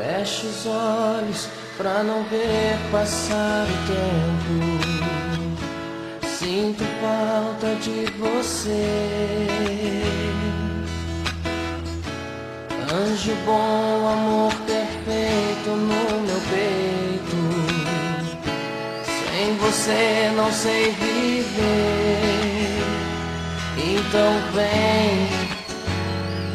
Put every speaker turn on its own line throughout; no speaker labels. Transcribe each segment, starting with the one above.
Feche os olhos pra não ver passar o tempo. Sinto falta de você. Anjo bom, amor perfeito no meu peito. Sem você não sei viver. Então vem,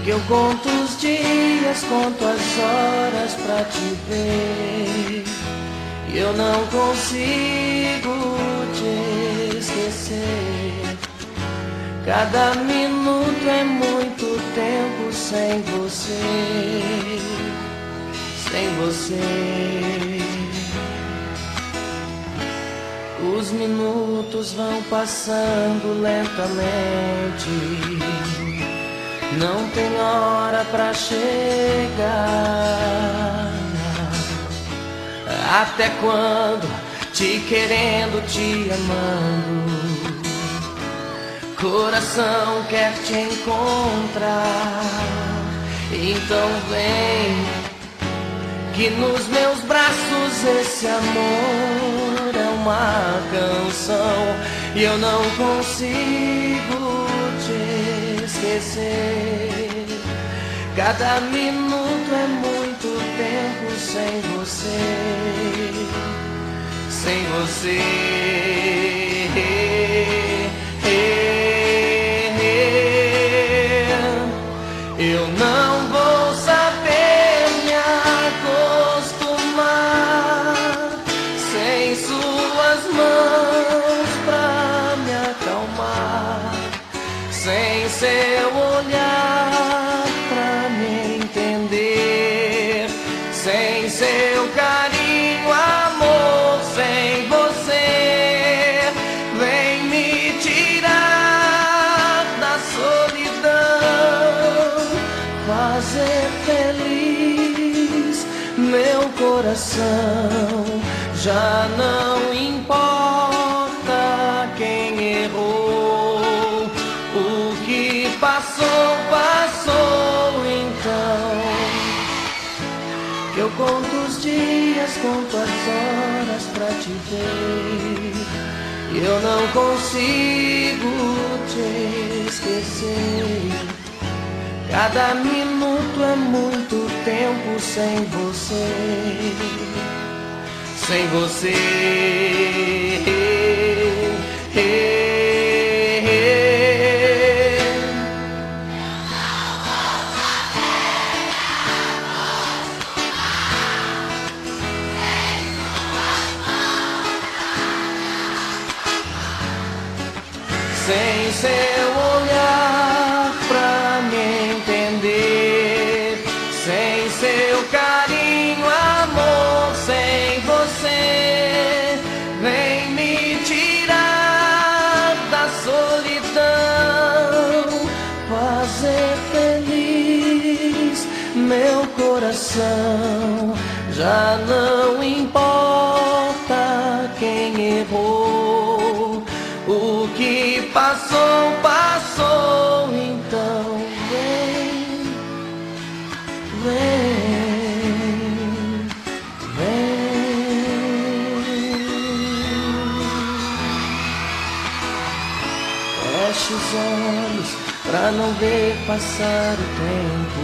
que eu conto os dias, conto as horas pra te ver. E eu não consigo te esquecer. Cada minuto é muito tempo sem você. Sem você. Os minutos vão passando lentamente. Não tem hora pra chegar. Até quando? Te querendo, te amando. Coração quer te encontrar. Então vem, que nos meus braços esse amor é uma canção. E eu não consigo te esquecer. Cada minuto é muito tempo sem você. Sem você. Eu não vou saber me acostumar sem suas mãos pra me acalmar, sem seu olhar pra me entender, sem seu carinho, amor, sem você. Vem me tirar da solidão, fazer feliz meu coração. Já não importa quem errou, o que passou, passou então. Que eu conto os dias, conto as horas pra te ver. E eu não consigo te esquecer. Cada minuto é muito tempo sem você. Sem você. Sem seu olhar pra me entender, sem seu carinho, amor, sem você. Vem me tirar da solidão, fazer feliz meu coração. Já não importa quem errou, o que passou, passou. Então vem, vem, vem. Feche os olhos pra não ver passar o tempo.